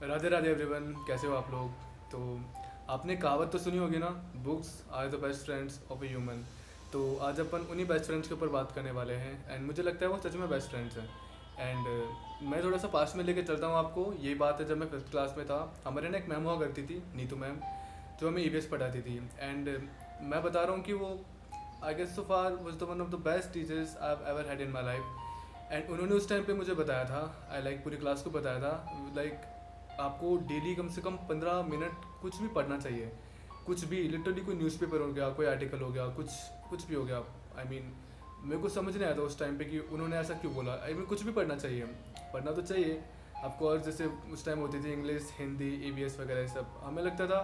Radhe Radhe everyone, कैसे हो आप लोग। तो आपने कहावत तो सुनी होगी ना, books are the best friends of a human. तो आज अपन उन्हीं बेस्ट फ्रेंड्स के ऊपर बात करने वाले हैं एंड मुझे लगता है वो सच में बेस्ट फ्रेंड्स हैं। एंड मैं थोड़ा सा पास में लेके चलता हूँ आपको। यही बात है, जब मैं फिफ्थ क्लास में था हमारे ना एक मैम हुआ करती थी, नीतू मैम, जो हमें ईवीएस पढ़ाती थी। एंड मैं बता रहा हूँ कि वो I guess so far was the one of the best teachers I have ever had in my life. And उन्होंने उस टाइम पे मुझे बताया था, आई लाइक पूरी क्लास को बताया था, लाइक आपको डेली कम से कम 15 मिनट कुछ भी पढ़ना चाहिए। कुछ भी, लिटरली कोई न्यूज़पेपर हो गया, कोई आर्टिकल हो गया, कुछ कुछ भी हो गया। आई मीन मेरे को समझ नहीं आया था उस टाइम पे कि उन्होंने ऐसा क्यों बोला। आई मीन कुछ भी पढ़ना चाहिए, पढ़ना तो चाहिए आपको। और जैसे उस टाइम होती थी इंग्लिश, हिंदी, ईवीएस वगैरह, ये सब हमें लगता था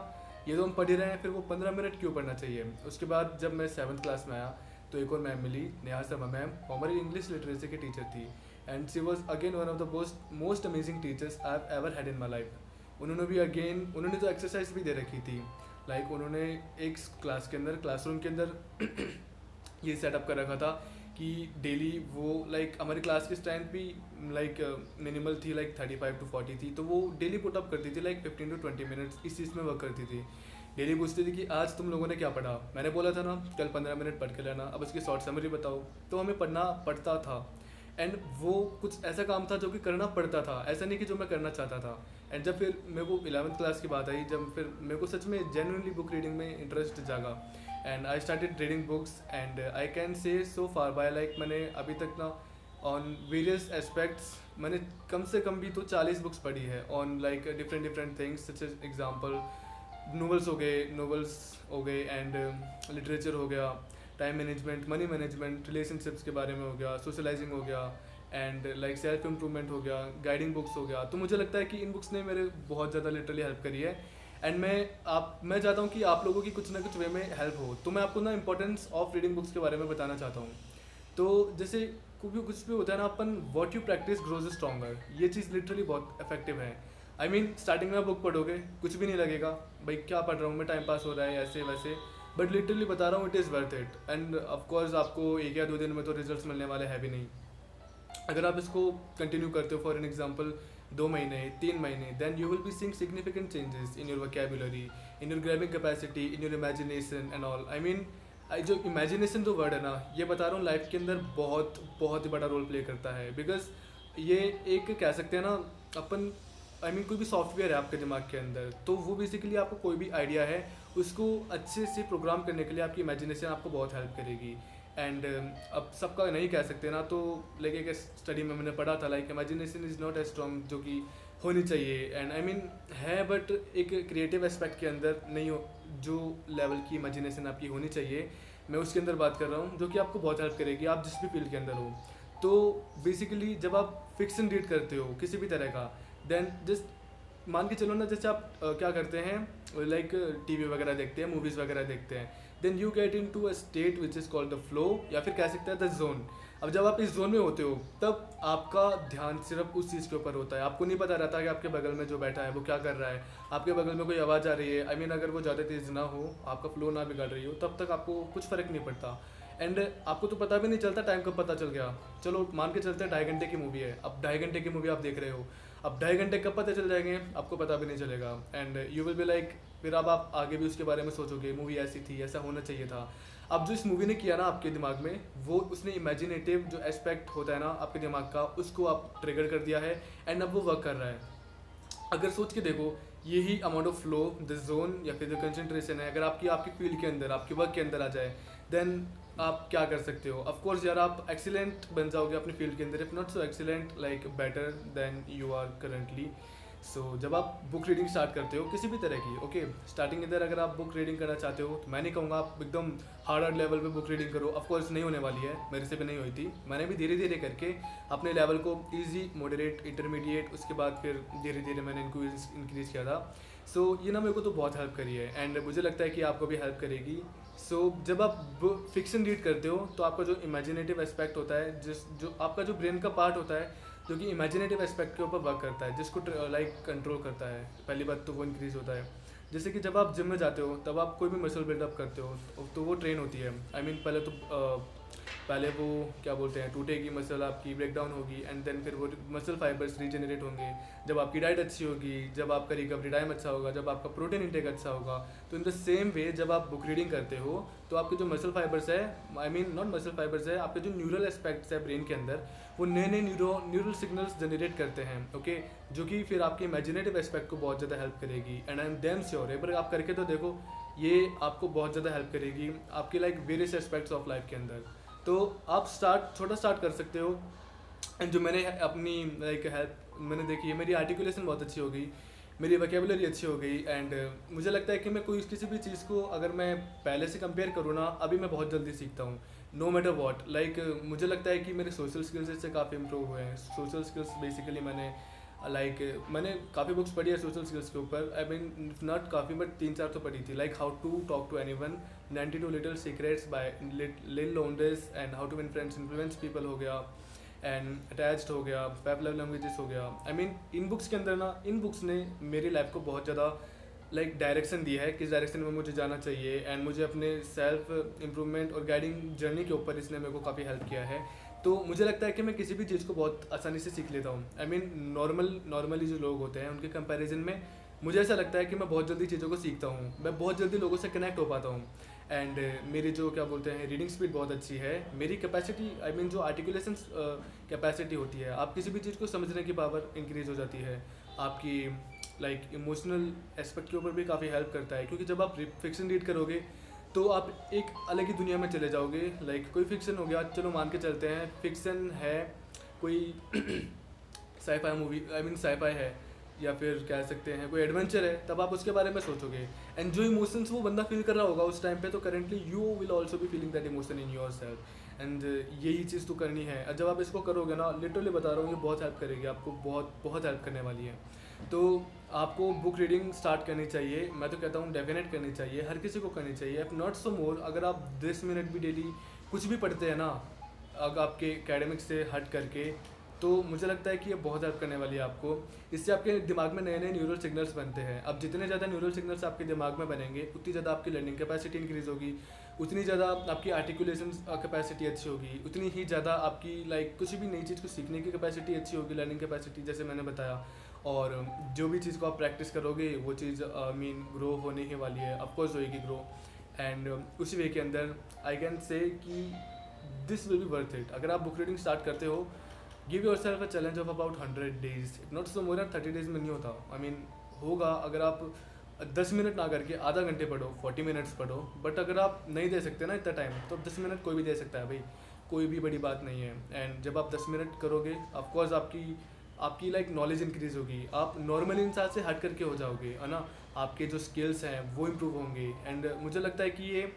ये तो हम पढ़ ही रहे हैं, फिर वो 15 मिनट क्यों पढ़ना चाहिए। उसके बाद जब मैं सेवन्थ क्लास में आया तो एक और मैम मिली, नेहा शर्मा मैम, हमारी इंग्लिश लिटरेचर की टीचर थी। And she was again one of the most amazing teachers I have ever had in my life. उन्होंने भी अगेन, उन्होंने तो एक्सरसाइज भी दे रखी थी। लाइक उन्होंने एक क्लास के अंदर, क्लासरूम के अंदर ये सेटअप कर रखा था कि डेली वो, लाइक हमारी क्लास की स्ट्रेंथ भी लाइक मिनिमल थी, लाइक 35 to 40 थी। तो वो डेली पुटअप करती थी लाइक 15 to 20 मिनट्स इस चीज़ में वर्क करती थी। डेली पूछती थी कि आज तुम लोगों ने क्या पढ़ा। मैंने बोला था ना कल 15 मिनट पढ़ के लेना, अब उसकी शॉर्ट समरी बताओ। तो हमें पढ़ना पड़ता था। एंड वो कुछ ऐसा काम था जो कि करना पड़ता था, ऐसा नहीं कि जो मैं करना चाहता था। एंड जब फिर मेरे को 11th क्लास की बात आई, जब फिर मेरे को सच में जेन्युइनली बुक रीडिंग में इंटरेस्ट जागा and I started reading books. And I can say so far bye, like मैंने अभी तक ना ऑन वेरियस एस्पेक्ट्स मैंने कम से कम भी तो 40 बुक्स पढ़ी है on like different different things, such as example novels हो गए एंड लिटरेचर हो गया, time management, money management, relationships के बारे में हो गया, सोशलाइजिंग हो गया, एंड लाइक सेल्फ इम्प्रूवमेंट हो गया, गाइडिंग बुक्स हो गया। तो मुझे लगता है कि इन बुक्स ने मेरे बहुत ज़्यादा लिटरली हेल्प करी है। एंड मैं चाहता हूँ कि आप लोगों की कुछ ना कुछ वे में हेल्प हो। तो मैं आपको ना इंपॉर्टेंस ऑफ रीडिंग बुक्स के बारे में बताना चाहता हूँ। तो जैसे कुछ भी होता है ना, अपन what you practice grows stronger, ये चीज़ लिटरली बहुत इफेक्टिव है। आई मीन स्टार्टिंग में आप बुक पढ़ोगे कुछ भी नहीं लगेगा, भाई क्या पढ़ रहा हूँ मैं, टाइम पास हो रहा है ऐसे वैसे। बट लिटरली बता रहा हूँ, it is worth it. And of course आपको 1 या 2 दिन में तो रिजल्ट मिलने वाले हैं भी नहीं। अगर आप इसको कंटिन्यू करते हो फॉर एन एग्जाम्पल 2 महीने, 3 महीने, then you will be seeing significant changes in your vocabulary, in your grabbing capacity, in your imagination and all. I mean जो इमेजिनेशन जो वर्ड है ना, ये बता रहा हूँ लाइफ के अंदर बहुत बहुत ही बड़ा रोल प्ले करता है। बिकॉज ये एक कह सकते हैं ना अपन, आई मीन कोई भी सॉफ्टवेयर है आपके दिमाग के अंदर, तो वो बेसिकली आपको कोई भी आइडिया है उसको अच्छे से प्रोग्राम करने के लिए आपकी इमेजिनेशन आपको बहुत हेल्प करेगी। एंड अब सबका नहीं कह सकते ना, तो लाइक एक स्टडी में मैंने पढ़ा था, like imagination is not as strong जो कि होनी चाहिए। एंड आई मीन है, बट एक क्रिएटिव एस्पेक्ट के अंदर नहीं हो, जो लेवल की इमेजिनेशन आपकी होनी चाहिए, मैं उसके अंदर बात कर रहा हूँ, जो कि आपको बहुत हेल्प करेगी आप जिस भी फील्ड के अंदर हो। तो बेसिकली जब आप फिक्शन रीड करते हो किसी भी तरह का, देन जस्ट मान के चलो ना, जैसे आप क्या करते हैं, लाइक टीवी वगैरह देखते हैं, मूवीज़ वगैरह देखते हैं, then you get into a state which is called the flow, या फिर कह सकते हैं द जोन। अब जब आप इस जोन में होते हो तब आपका ध्यान सिर्फ उस चीज़ के ऊपर होता है। आपको नहीं पता रहता कि आपके बगल में जो बैठा है वो क्या कर रहा है, आपके बगल में कोई आवाज़ आ रही है। आई मीन अगर वो ज़्यादा तेज़ ना हो, आपका फ्लो ना बिगड़ रही हो, तब तक आपको कुछ फ़र्क नहीं पड़ता। एंड आपको तो पता भी नहीं चलता टाइम कब पता चल गया। चलो मान के चलते हैं 2.5 घंटे की मूवी है, अब 2.5 घंटे की मूवी आप देख रहे हो, अब 2.5 घंटे कब पता चल जाएंगे आपको पता भी नहीं चलेगा। And you will be like, फिर अब आप आगे भी उसके बारे में सोचोगे, मूवी ऐसी थी, ऐसा होना चाहिए था। अब जो इस मूवी ने किया ना आपके दिमाग में, वो उसने इमेजिनेटिव जो एस्पेक्ट होता है ना आपके दिमाग का, उसको आप ट्रिगर कर दिया है। एंड अब वो वर्क कर रहा है। अगर सोच के देखो, यही amount of flow, the zone या फिर जो कंसंट्रेशन है, अगर आपकी आपकी फील्ड के अंदर, आपके वर्क के अंदर आ जाए, देन आप क्या कर सकते हो। ऑफ कोर्स यार आप एक्सीलेंट बन जाओगे अपनी फील्ड के अंदर, if not so excellent, like better than you are currently. So जब आप बुक रीडिंग स्टार्ट करते हो किसी भी तरह की, ओके, स्टार्टिंग के अंदर अगर आप बुक रीडिंग करना चाहते हो, तो मैं नहीं कहूँगा आप एकदम हार्ड लेवल पे बुक रीडिंग करो। ऑफ कोर्स नहीं होने वाली है, मेरे से भी नहीं हुई थी। मैंने भी धीरे धीरे करके अपने लेवल को ईजी, मॉडरेट, इंटरमीडिएट, उसके बाद फिर धीरे धीरे मैंने इनको इंक्रीज़ किया था। सो ये ना मेरे को तो बहुत हेल्प करी है एंड मुझे लगता है कि आपको भी हेल्प करेगी। सो जब आप फिक्शन रीड करते हो तो आपका जो इमेजिनेटिव एस्पेक्ट होता है, जो आपका जो ब्रेन का पार्ट होता है जो कि इमेजिनेटिव एस्पेक्ट के ऊपर वर्क करता है, जिसको लाइक कंट्रोल करता है, पहली बात तो वो इंक्रीज़ होता है। जैसे कि जब आप जिम में जाते हो तब आप कोई भी मसल बिल्डअप करते हो तो वो ट्रेन होती है। आई मीन पहले तो पहले वो क्या बोलते हैं टूटेगी मसल, आपकी ब्रेक डाउन होगी, एंड देन फिर वो मसल फाइबर्स रीजनरेट होंगे जब आपकी डाइट अच्छी होगी, जब आपका रिकवरी टाइम अच्छा होगा, जब आपका प्रोटीन इंटेक अच्छा होगा। तो इन द सेम वे जब आप बुक रीडिंग करते हो तो आपके जो मसल फाइबर्स है, आई मीन नॉट मसल फाइबर्स है, आपके जो न्यूरल एस्पेक्ट्स है ब्रेन के अंदर, वो नए नए न्यूरल सिग्नल्स जनरेट करते हैं, ओके, जो कि फिर आपके इमेजिनेटिव एस्पेक्ट को बहुत ज़्यादा हेल्प करेगी। And I am damn sure एक बार आप करके तो देखो, ये आपको बहुत ज़्यादा हेल्प करेगी आपके like various aspects of life के अंदर। तो आप छोटा स्टार्ट कर सकते हो। एंड जो मैंने अपनी लाइक हेल्प मैंने देखी है, मेरी आर्टिकुलेशन बहुत अच्छी हो गई, मेरी वोकेबुलरी अच्छी हो गई। एंड मुझे लगता है कि मैं कोई किसी भी चीज़ को अगर मैं पहले से कंपेयर करूँ ना, अभी मैं बहुत जल्दी सीखता हूँ, नो मैटर वॉट। लाइक मुझे लगता है कि मेरे सोशल स्किल्स इससे काफ़ी इम्प्रूव हुए हैं। सोशल स्किल्स बेसिकली मैंने काफ़ी बुक्स पढ़ी है सोशल स्किल्स के ऊपर, आई मीन नॉट काफ़ी बट 3-4 तो पढ़ी थी, like how to talk to anyone, 92 little secrets by Leil Lowndes, and how to win friends influence people हो गया, एंड अटैच्ड हो गया, 5 लव लैंग्वेजेस हो गया। आई मीन इन बुक्स के अंदर ना, इन बुक्स ने मेरी लाइफ को बहुत ज़्यादा लाइक डायरेक्शन दी है, किस डायरेक्शन में मुझे जाना चाहिए, एंड मुझे अपने सेल्फ इम्प्रूवमेंट और गाइडिंग जर्नी के ऊपर इसने मेरे को काफ़ी हेल्प किया है। तो मुझे लगता है कि मैं किसी भी चीज़ को बहुत आसानी से सीख लेता हूँ। आई मीन नॉर्मली जो लोग होते हैं उनके कंपैरिजन में मुझे ऐसा लगता है कि मैं बहुत जल्दी चीज़ों को सीखता हूँ, मैं बहुत जल्दी लोगों से कनेक्ट हो पाता हूँ। एंड मेरी जो क्या बोलते हैं रीडिंग स्पीड बहुत अच्छी है, मेरी कैपेसिटी आई मीन जो आर्टिकुलेशन कैपेसिटी होती है, आप किसी भी चीज़ को समझने की पावर इंक्रीज़ हो जाती है। आपकी लाइक इमोशनल एस्पेक्ट के ऊपर भी काफ़ी हेल्प करता है, क्योंकि जब आप फिक्शन रीड करोगे तो आप एक अलग ही दुनिया में चले जाओगे। लाइक कोई फिक्शन हो गया, चलो मान के चलते हैं फिक्शन है कोई sci-fi movie, I mean sci-fi है, या फिर कह सकते हैं कोई एडवेंचर है, तब आप उसके बारे में सोचोगे, एंड जो इमोशंस वो बंदा फील कर रहा होगा उस टाइम पे, तो currently you will also be feeling that emotion in your self. And यही चीज़ तो करनी है, और जब आप इसको करोगे ना, लिटरली बता रहा हूँ, ये बहुत हेल्प करेगी आपको, बहुत बहुत हेल्प करने वाली है। तो आपको बुक रीडिंग स्टार्ट करनी चाहिए, मैं तो कहता हूँ डेफिनेट करनी चाहिए, हर किसी को करनी चाहिए। इफ नॉट सो मोर, अगर आप 10 मिनट भी डेली कुछ भी पढ़ते हैं ना, अगर आपके एकेडमिक्स से हट करके, तो मुझे लगता है कि ये बहुत हेल्प करने वाली है आपको। इससे आपके दिमाग में नए नए न्यूरल सिग्नल्स बनते हैं। अब जितने ज़्यादा न्यूरल सिग्नल्स आपके दिमाग में बनेंगे, उतनी ज़्यादा आपकी लर्निंग कैपेसिटी इंक्रीज़ होगी, उतनी ज़्यादा आपकी आर्टिकुलेशन कैपेसिटी अच्छी होगी, उतनी ही ज़्यादा आपकी लाइक कुछ भी नई चीज़ को सीखने की कैपेसिटी अच्छी होगी, लर्निंग कैपेसिटी जैसे मैंने बताया। और जो भी चीज़ को आप प्रैक्टिस करोगे वो चीज़ मीन ग्रो होने ही वाली है, ऑफकोर्स होएगी ग्रो। एंड उसी वे के अंदर आई कैन से कि this will be worth it. अगर आप बुक रीडिंग स्टार्ट करते हो, give your self a challenge of about 100 days, if not so more than 30 days में नहीं होता। आई मीन होगा अगर आप 10 मिनट ना करके आधा घंटे पढ़ो, 40 मिनट्स पढ़ो, बट अगर आप नहीं दे सकते ना इतना टाइम, तो 10 मिनट कोई भी दे सकता है भाई, कोई भी बड़ी बात नहीं है। एंड जब आप 10 मिनट करोगे, ऑफकोर्स आपकी आपकी लाइक नॉलेज इंक्रीज़ होगी, आप नॉर्मल इंसान से हट करके हो जाओगे, है ना, आपके जो स्किल्स हैं वो इम्प्रूव होंगे। एंड मुझे लगता है कि ये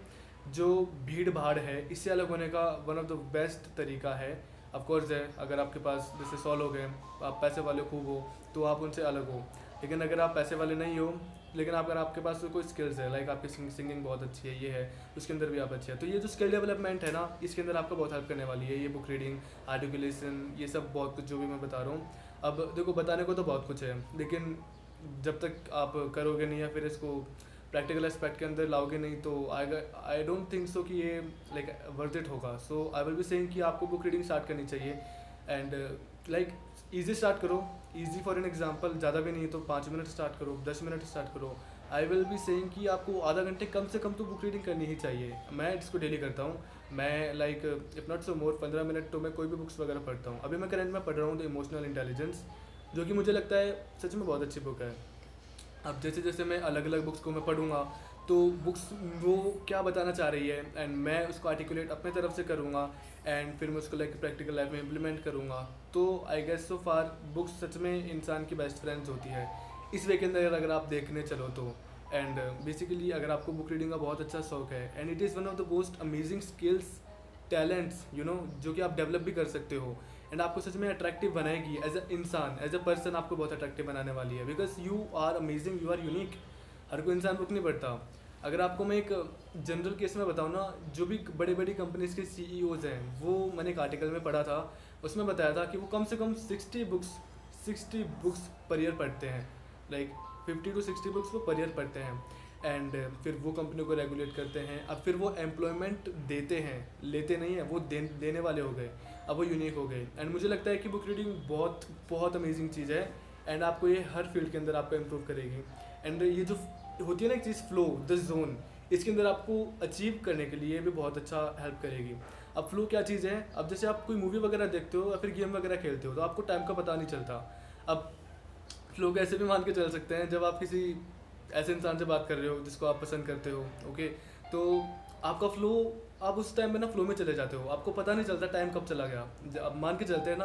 जो भीड़ भाड़ है, इससे अलग होने का वन ऑफ द बेस्ट तरीका है। ऑफकोर्स है, अगर आपके पास जैसे 100 लोग हैं, आप पैसे वाले खूब हो, तो आप उनसे अलग हो। लेकिन अगर आप पैसे वाले नहीं हो, लेकिन अगर आपके पास कोई स्किल्स है, लाइक आपकी सिंगिंग बहुत अच्छी है, ये है, उसके अंदर भी आप अच्छे हैं, तो ये जो स्किल डेवलपमेंट है ना, इसके अंदर आपको बहुत हेल्प करने वाली है ये बुक रीडिंग, आर्टिकुलेशन, ये सब बहुत कुछ जो भी मैं बता रहा हूँ। अब देखो, बताने को तो बहुत कुछ है, लेकिन जब तक आप करोगे नहीं या फिर इसको प्रैक्टिकल एस्पेक्ट के अंदर लाओगे नहीं, तो आई डोंट थिंक सो कि ये लाइक वर्थ इट होगा। सो आई विल बी सेइंग कि आपको बुक रीडिंग स्टार्ट करनी चाहिए। एंड लाइक ईजी स्टार्ट करो, ईजी फॉर एन एग्जांपल, ज़्यादा भी नहीं तो 5 मिनट स्टार्ट करो, 10 मिनट स्टार्ट करो। आई विल बी सेइंग कि आपको आधा घंटे कम से कम तो बुक रीडिंग करनी ही चाहिए। मैं इसको डेली करता हूँ, मैं like if not so more 15 minute तो मैं कोई भी बुक्स वगैरह पढ़ता हूँ। अभी मैं करंट में पढ़ रहा हूँ द इमोशनल इंटेलिजेंस, जो कि मुझे लगता है सच में बहुत अच्छी बुक है। अब जैसे जैसे मैं अलग अलग बुक्स को मैं पढ़ूँगा, तो बुक्स वो क्या बताना चाह रही है, एंड मैं उसको आर्टिकुलेट अपने तरफ से करूँगा, एंड फिर मैं उसको लाइक प्रैक्टिकल लाइफ में इम्प्लीमेंट करूँगा। तो आई गेस सो फार बुक्स सच में इंसान की बेस्ट फ्रेंड्स होती है इस वे के अंदर, अगर आप देखने चलो तो। एंड बेसिकली अगर आपको बुक रीडिंग का बहुत अच्छा शौक है, and it is one of the most amazing skills, talents, you know, जो कि आप डेवलप भी कर सकते हो, एंड आपको सच में अट्रैक्टिव बनाएगी एज अ इंसान, एज अ पर्सन आपको बहुत अट्रैक्टिव बनाने वाली है, because you are amazing, you are unique. हर कोई इंसान बुक नहीं पढ़ता। अगर आपको मैं एक जनरल केस में बताऊँ ना, जो भी बड़ी बड़ी कंपनीज के CEOs हैं, वो मैंने एक आर्टिकल में पढ़ा था, उसमें बताया था कि वो कम से कम 60 बुक्स पर ईयर पढ़ते हैं, लाइक 50 to 60 बुक्स वो पर ईयर पढ़ते हैं। एंड फिर वो कंपनी को रेगुलेट करते हैं। अब फिर वो एम्प्लॉयमेंट देते हैं, लेते नहीं हैं, वो देने वाले हो गए, अब वो यूनिक हो गए। एंड मुझे लगता है कि बुक रीडिंग बहुत बहुत अमेजिंग चीज़ है एंड आपको ये हर फील्ड के अंदर आपको इम्प्रूव करेगी। एंड ये जो होती है ना एक चीज़ फ्लो, द जोन, इसके अंदर आपको अचीव करने के लिए भी बहुत अच्छा हेल्प करेगी। अब फ्लो क्या चीज़ है, अब जैसे आप कोई मूवी वगैरह देखते हो या फिर गेम वगैरह खेलते हो तो आपको टाइम का पता नहीं चलता। अब फ्लो कैसे भी मान के चल सकते हैं, जब आप किसी ऐसे इंसान से बात कर रहे हो जिसको आप पसंद करते हो, ओके, तो आपका फ्लो, आप उस टाइम में ना फ्लो में चले जाते हो, आपको पता नहीं चलता टाइम कब चला गया। अब मान के चलते हैं ना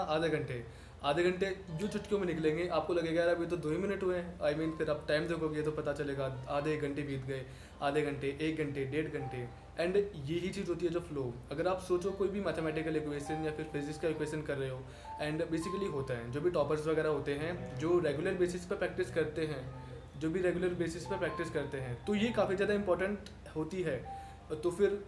आधे घंटे जो चुटकियों में निकलेंगे, आपको लगेगा यार अभी तो 2 ही मिनट हुए हैं, आई मीन फिर आप टाइम देखोगे तो पता चलेगा आधे एक घंटे बीत गए, आधे घंटे, 1 घंटे, 1.5 घंटे। एंड यही चीज़ होती है जो फ्लो। अगर आप सोचो कोई भी मैथमेटिकल इक्वेशन या फिर फिजिक्स का इक्वेशन कर रहे हो, एंड बेसिकली होता है जो भी टॉपर्स वगैरह होते हैं जो रेगुलर बेसिस पर प्रैक्टिस करते हैं, जो भी रेगुलर बेसिस पर प्रैक्टिस करते हैं, तो ये काफ़ी ज़्यादा इंपॉर्टेंट होती है। तो फिर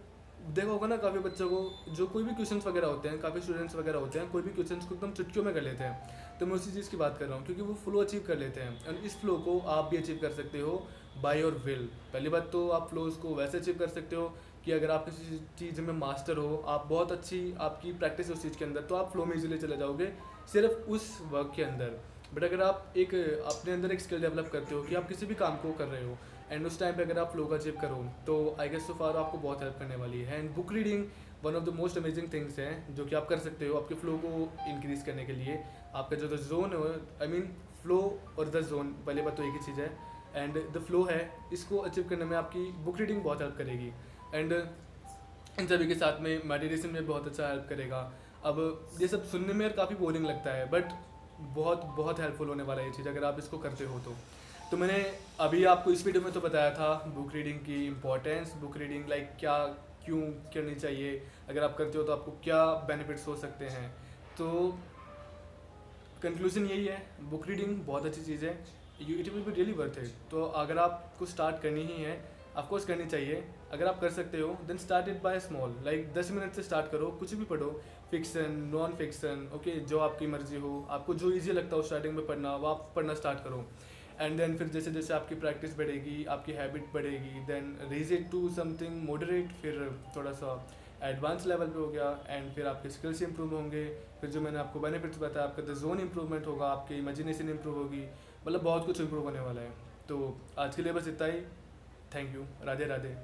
देखा होगा ना काफ़ी बच्चों को जो कोई भी क्वेश्चंस वगैरह होते हैं, काफ़ी स्टूडेंट्स वगैरह होते हैं, कोई भी क्वेश्चंस को एकदम चुटकियों में कर लेते हैं। तो मैं उसी चीज़ की बात कर रहा हूँ, क्योंकि वो फ्लो अचीव कर लेते हैं। एंड इस फ्लो को आप भी अचीव कर सकते हो बाय योर विल। पहली बात तो आप फ्लोज को वैसे अचीव कर सकते हो कि अगर आप किसी चीज़ में मास्टर हो, आप बहुत अच्छी आपकी प्रैक्टिस है उस चीज़ के अंदर, तो आप फ्लो में इजीली चले जाओगे सिर्फ उस वर्क के अंदर। बट अगर आप एक अपने अंदर एक स्किल डेवलप करते हो कि आप किसी भी काम को कर रहे हो एंड उस टाइम पे अगर आप फ्लो का अचीव करो, तो आई गेस सो फार आपको बहुत हेल्प करने वाली है। And book reading one of the most amazing things हैं जो कि आप कर सकते हो आपके फ्लो को इंक्रीज करने के लिए। आपका जो द जोन है, आई मीन फ्लो और द जोन, पहले बात तो एक ही चीज़ है। एंड द फ्लो है, इसको अचीव करने में आपकी बुक रीडिंग बहुत हेल्प करेगी। एंड इन सभी के साथ में मेडिटेशन में बहुत अच्छा हेल्प करेगा। अब ये सब सुनने में काफ़ी बोरिंग लगता है, बट बहुत बहुत हेल्पफुल होने वाला है ये चीज़ अगर आप इसको करते हो तो मैंने अभी आपको इस वीडियो में तो बताया था बुक रीडिंग की इम्पोर्टेंस, बुक रीडिंग लाइक क्या, क्यों करनी चाहिए, अगर आप करते हो तो आपको क्या बेनिफिट्स हो सकते हैं। तो कंक्लूजन यही है, बुक रीडिंग बहुत अच्छी चीज़ है, you it will be really worth it. तो अगर आपको स्टार्ट करनी ही है, ऑफकोर्स करनी चाहिए। अगर आप कर सकते हो then start it by small, like 10 minute से स्टार्ट करो, कुछ भी पढ़ो, फिक्सन, नॉन फिक्सन, ओके, जो आपकी मर्जी हो, आपको जो ईजी लगता हो स्टार्टिंग में पढ़ना, वो आप पढ़ना स्टार्ट करो। एंड देन फिर जैसे जैसे आपकी प्रैक्टिस बढ़ेगी, आपकी हैबिट बढ़ेगी, then raise it to something moderate, फिर थोड़ा सा एडवांस लेवल पे हो गया, एंड फिर आपके स्किल्स इंप्रूव होंगे। फिर जो मैंने आपको बेनिफिट्स बताया, आपका द जोन इंप्रूवमेंट होगा, आपकी इमेजिनेशन इंप्रूव होगी, मतलब बहुत कुछ इंप्रूव होने वाला है। तो आज के लिए बस इतना ही। Thank you. राधे राधे।